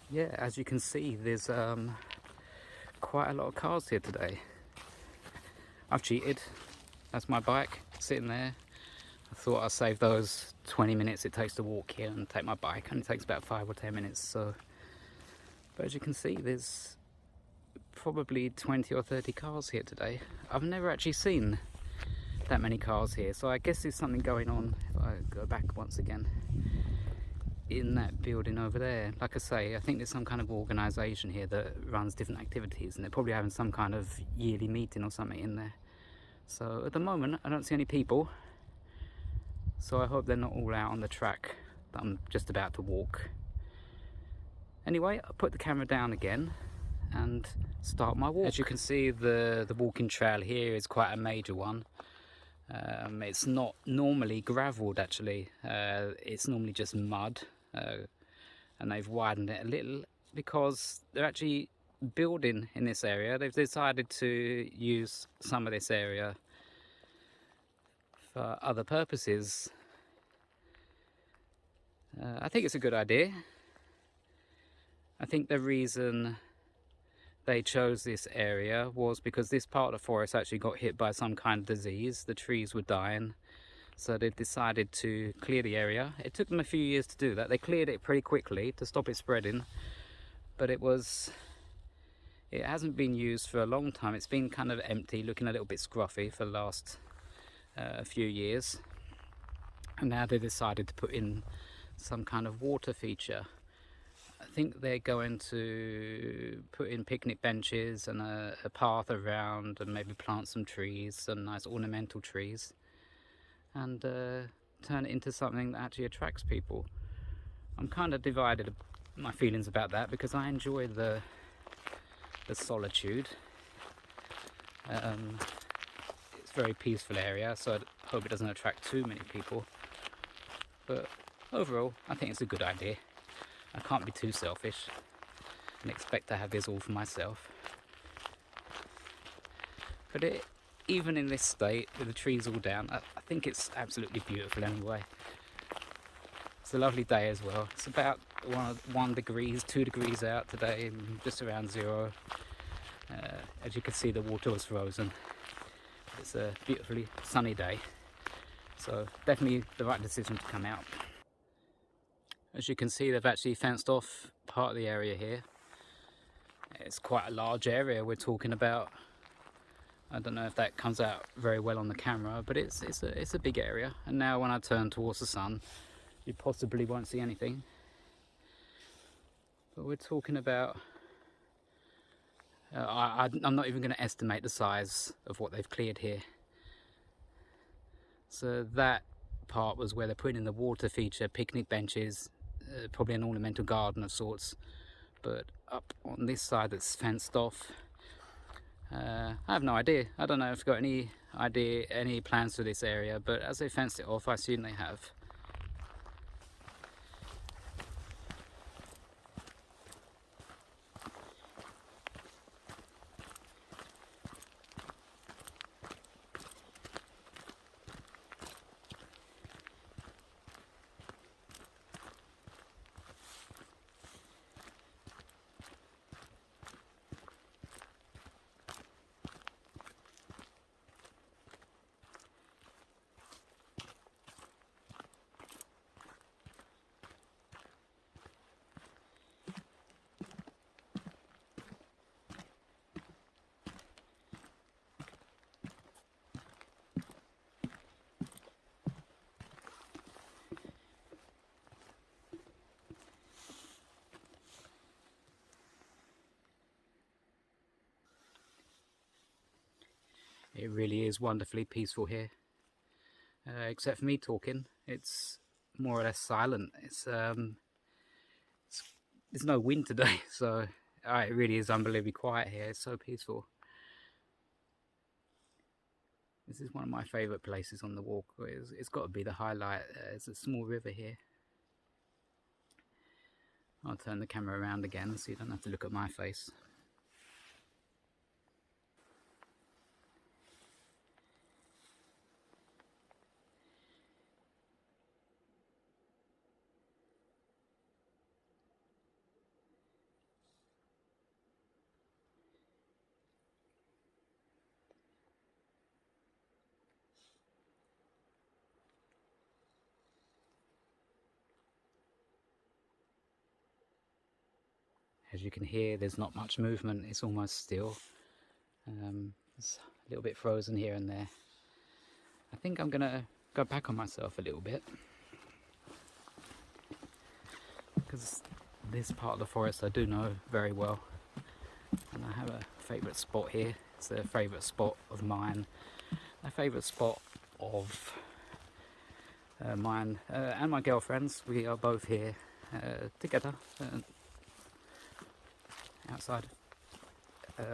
Yeah, as you can see, there's quite a lot of cars here today. I've cheated. That's my bike sitting there. I thought I'd save those 20 minutes it takes to walk here and take my bike. Only takes about 5 or 10 minutes. So, but as you can see, there's probably 20 or 30 cars here today. I've never actually seen that many cars here, so I guess there's something going on. If I go back once again, in that building over there, like I say, I think there's some kind of organisation here that runs different activities, and they're probably having some kind of yearly meeting or something in there. So at the moment I don't see any people, so I hope they're not all out on the track that I'm just about to walk. Anyway, I'll put the camera down again and start my walk. As you can see, the walking trail here is quite a major one. It's not normally gravelled actually, it's normally just mud, and they've widened it a little because they're actually building in this area. They've decided to use some of this area for other purposes. I think it's a good idea. I think the reason they chose this area was because this part of the forest actually got hit by some kind of disease. The trees were dying, so they decided to clear the area. It took them a few years to do that. They cleared it pretty quickly to stop it spreading, but it hasn't been used for a long time. It's been kind of empty, looking a little bit scruffy for the last few years, and now they decided to put in some kind of water feature. I think they're going to put in picnic benches and a path around, and maybe plant some trees, some nice ornamental trees, and turn it into something that actually attracts people. I'm kind of divided my feelings about that, because I enjoy the solitude. It's a very peaceful area, so I hope it doesn't attract too many people, but overall I think it's a good idea. I can't be too selfish and expect to have this all for myself. But even in this state, with the trees all down, I think it's absolutely beautiful anyway. It's a lovely day as well. It's about 1 degree, 2 degrees out today, just around 0. As you can see, the water was frozen. It's a beautifully sunny day, so definitely the right decision to come out. As you can see, they've actually fenced off part of the area here. It's quite a large area we're talking about. I don't know if that comes out very well on the camera, but it's a big area. And now when I turn towards the sun, you possibly won't see anything. But we're talking about, I'm not even going to estimate the size of what they've cleared here. So that part was where they're putting in the water feature, picnic benches, probably an ornamental garden of sorts. But up on this side that's fenced off, I have no idea. I don't know if they've got any plans for this area, but as they fenced it off, I assume they have. It really is wonderfully peaceful here, except for me talking. It's more or less silent. There's no wind today, so it really is unbelievably quiet here. It's so peaceful. This is one of my favourite places on the walk. It's got to be the highlight. There's a small river here. I'll turn the camera around again so you don't have to look at my face. As you can hear, there's not much movement, it's almost still. It's a little bit frozen here and there. I think I'm gonna go back on myself a little bit, because this part of the forest I do know very well, and I have a favourite spot here. It's a favourite spot of mine, a favourite spot of mine and my girlfriend's. We are both here together outside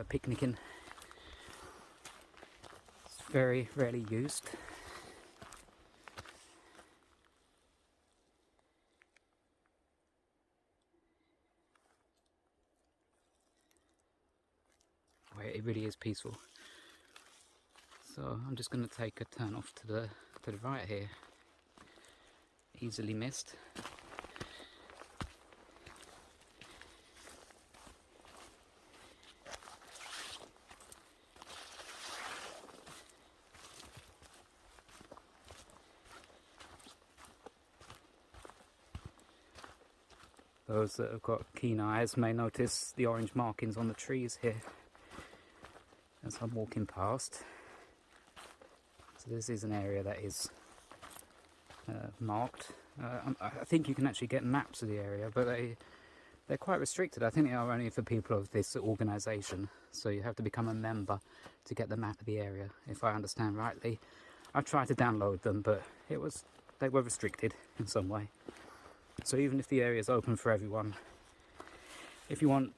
picnicking. It's very rarely used. It really is peaceful. So I'm just going to take a turn off to the right here. Easily missed. Those that have got keen eyes may notice the orange markings on the trees here as I'm walking past. So this is an area that is marked. I think you can actually get maps of the area, but they're quite restricted. I think they are only for people of this organisation, so you have to become a member to get the map of the area, if I understand rightly. I've tried to download them, but they were restricted in some way. So even if the area is open for everyone, if you want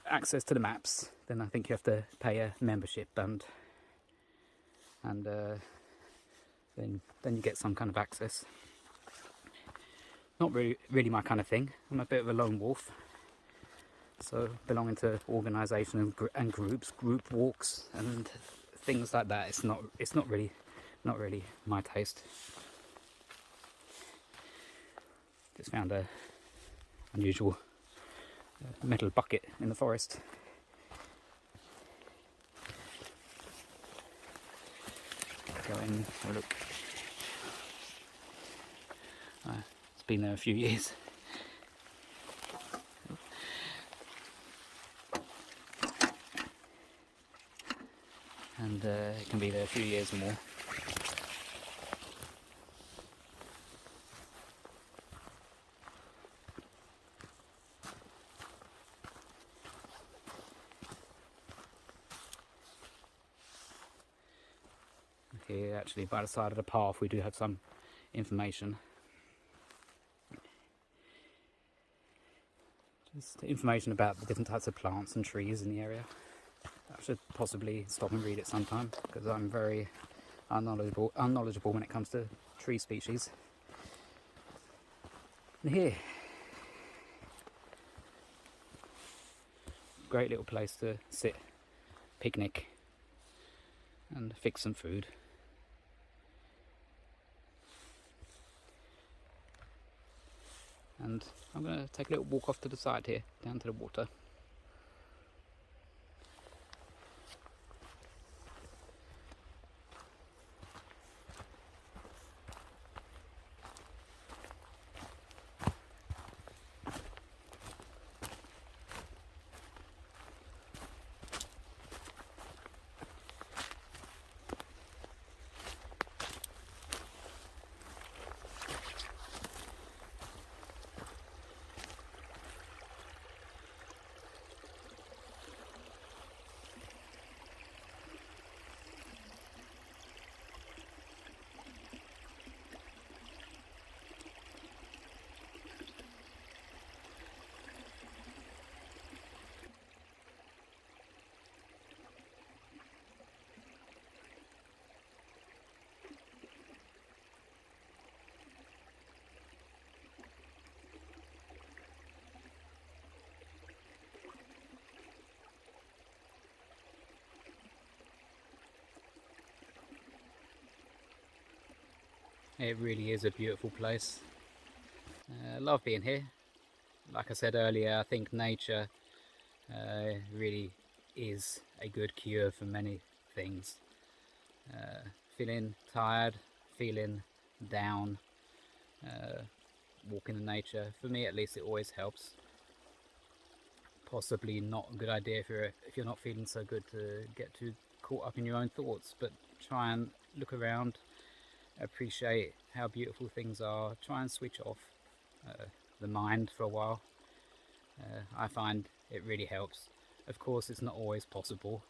access to the maps, then I think you have to pay a membership, and then you get some kind of access. Not really my kind of thing. I'm a bit of a lone wolf, so belonging to organisation and groups, group walks and things like that, it's not really my taste. Just found a unusual metal bucket in the forest. Go in, have a look. It's been there a few years. And it can be there a few years more. Here, actually, by the side of the path, we do have some information. Just information about the different types of plants and trees in the area. I should possibly stop and read it sometime, because I'm very unknowledgeable when it comes to tree species. And here, great little place to sit, picnic, and fix some food. And I'm going to take a little walk off to the side here, down to the water. It really is a beautiful place. I love being here. Like I said earlier, I think nature really is a good cure for many things. Feeling tired, feeling down, walking in nature, for me at least, it always helps. possibly not a good idea if you're not feeling so good to get too caught up in your own thoughts, but try and look around, appreciate how beautiful things are, try and switch off the mind for a while. I find it really helps. Of course, it's not always possible.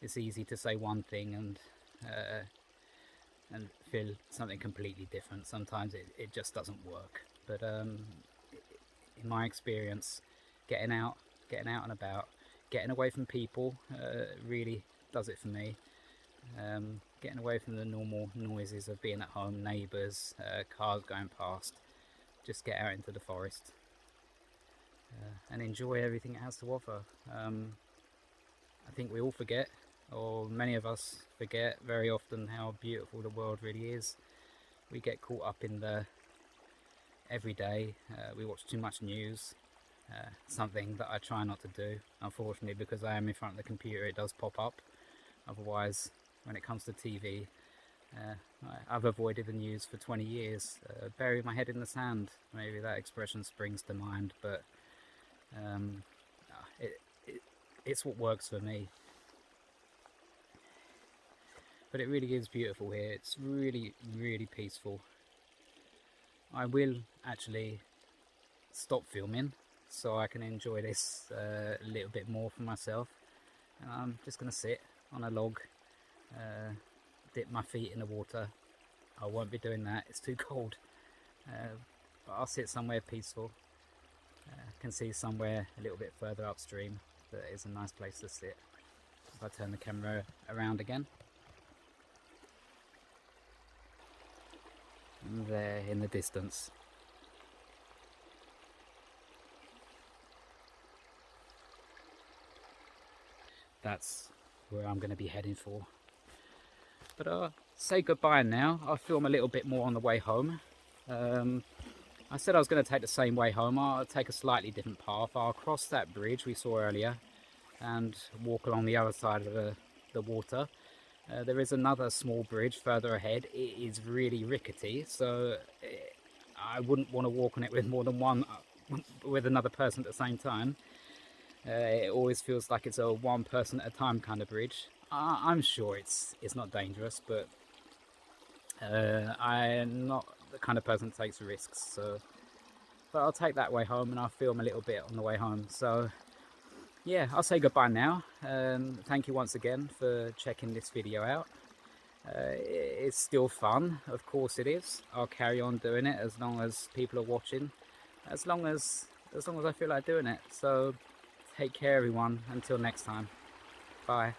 It's easy to say one thing and feel something completely different. Sometimes it just doesn't work. But in my experience, getting out and about, getting away from people really does it for me. Getting away from the normal noises of being at home, neighbours, cars going past. Just get out into the forest and enjoy everything it has to offer. I think we all forget, or many of us forget very often, how beautiful the world really is. We get caught up in the everyday. We watch too much news, something that I try not to do, unfortunately, because I am in front of the computer. It does pop up. Otherwise, when it comes to TV, I've avoided the news for 20 years. Bury my head in the sand, maybe that expression springs to mind, but it's what works for me. But it really is beautiful here. It's really, really peaceful. I will actually stop filming so I can enjoy this a little bit more for myself. And I'm just going to sit on a log, dip my feet in the water. I won't be doing that, it's too cold. But I'll sit somewhere peaceful. Can see somewhere a little bit further upstream that is a nice place to sit. If I turn the camera around again. And there in the distance. That's where I'm going to be heading for. But I'll say goodbye now. I'll film a little bit more on the way home. I said I was going to take the same way home. I'll take a slightly different path. I'll cross that bridge we saw earlier and walk along the other side of the water. There is another small bridge further ahead. It is really rickety, so I wouldn't want to walk on it with more than with another person at the same time. It always feels like it's a one person at a time kind of bridge. I'm sure it's not dangerous, but I'm not the kind of person that takes risks. So, but I'll take that way home and I'll film a little bit on the way home. So yeah, I'll say goodbye now. Thank you once again for checking this video out. It's still fun, of course it is. I'll carry on doing it as long as people are watching, as long as I feel like doing it. So take care everyone, until next time. Bye.